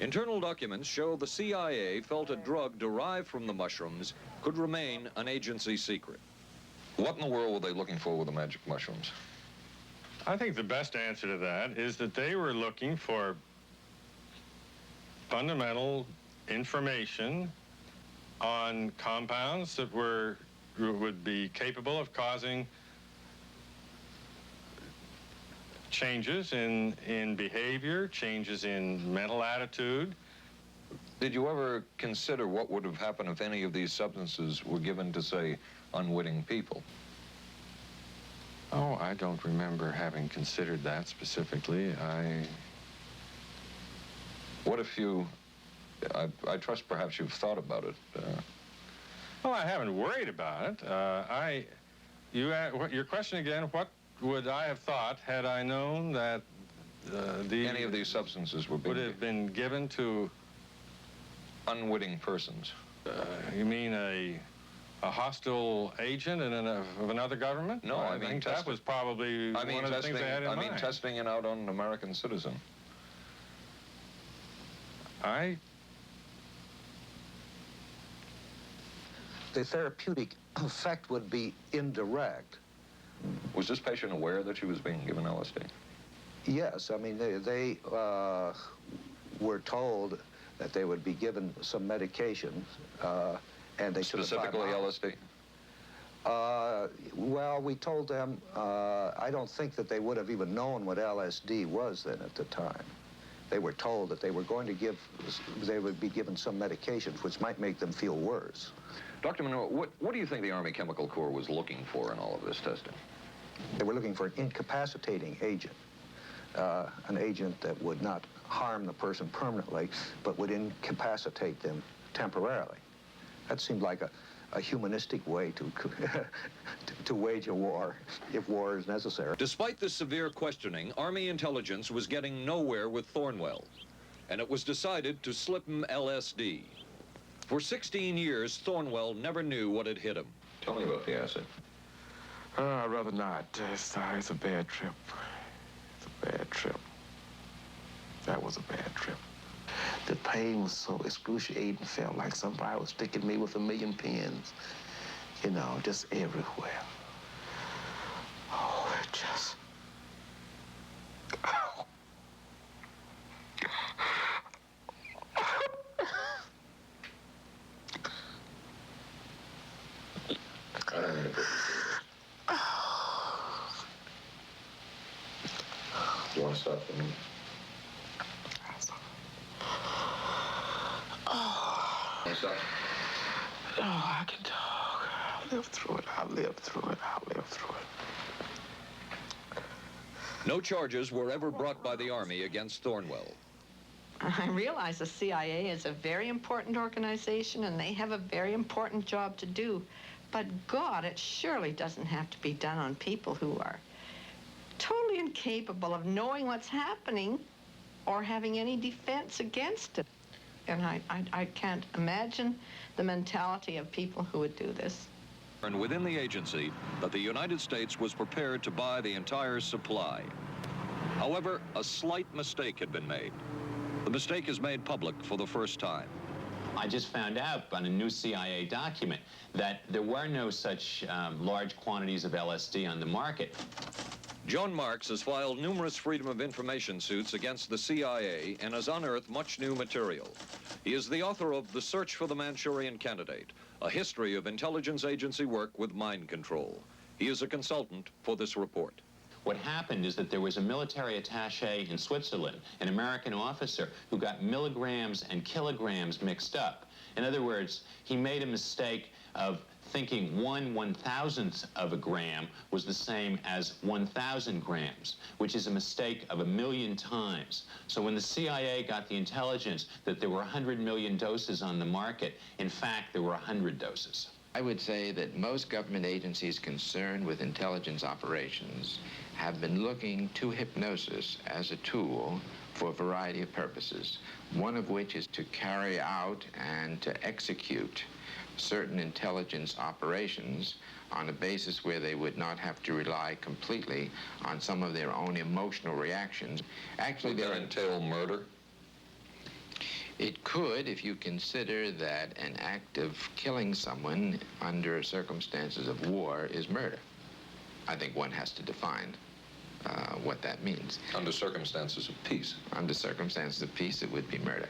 Internal documents show the CIA felt a drug derived from the mushrooms could remain an agency secret. What in the world were they looking for with the magic mushrooms? I think the best answer to that is that they were looking for fundamental information on compounds that would be capable of causing changes in behavior, changes in mental attitude. Did you ever consider what would have happened if any of these substances were given to, say, unwitting people? Oh, I don't remember having considered that specifically. What if you, I trust perhaps you've thought about it. Well, I haven't worried about it. Your question again, what would I have thought had I known that any of these substances would have been given to unwitting persons? You mean a hostile agent of another government? No, I mean, that was probably one of the things they had in mind. I mean, testing it out on an American citizen. The therapeutic effect would be indirect. Was this patient aware that she was being given LSD? Yes, I mean, they were told that they would be given some medication, and they should have specifically LSD? Well, we told them, I don't think that they would have even known what LSD was then at the time. They were told that they were going to they would be given some medications which might make them feel worse. Dr. Monroe, what do you think the Army Chemical Corps was looking for in all of this testing? They were looking for an incapacitating agent, an agent that would not harm the person permanently, but would incapacitate them temporarily. That seemed like a humanistic way to wage a war, if war is necessary. Despite the severe questioning, Army intelligence was getting nowhere with Thornwell, and it was decided to slip him LSD. For 16 years, Thornwell never knew what had hit him. Tell me about the acid. I'd rather not. It's a bad trip. It's a bad trip. That was a bad trip. The pain was so excruciating, felt like somebody was sticking me with 1,000,000 pins, you know, just everywhere. Oh, it just... Oh. You want to stop for me? Oh, I can talk. I'll live through it. I'll live through it. I'll live through it. No charges were ever brought by the Army against Thornwell. I realize the CIA is a very important organization and they have a very important job to do. But God, it surely doesn't have to be done on people who are totally incapable of knowing what's happening or having any defense against it. And I can't imagine the mentality of people who would do this. And within the agency, that the United States was prepared to buy the entire supply. However, a slight mistake had been made. The mistake is made public for the first time. I just found out on a new CIA document that there were no such large quantities of LSD on the market. John Marks has filed numerous Freedom of Information suits against the CIA and has unearthed much new material. He is the author of The Search for the Manchurian Candidate, a history of intelligence agency work with mind control. He is a consultant for this report. What happened is that there was a military attaché in Switzerland, an American officer, who got milligrams and kilograms mixed up. In other words, he made a mistake of thinking 1/1000th of a gram was the same as 1,000 grams, which is a mistake of 1,000,000 times. So when the CIA got the intelligence that there were 100 million doses on the market, in fact, there were 100 doses. I would say that most government agencies concerned with intelligence operations have been looking to hypnosis as a tool for a variety of purposes, one of which is to carry out and to execute certain intelligence operations on a basis where they would not have to rely completely on some of their own emotional reactions. Actually, would that entail murder? It could if you consider that an act of killing someone under circumstances of war is murder. I think one has to define what that means. Under circumstances of peace. Under circumstances of peace, it would be murder.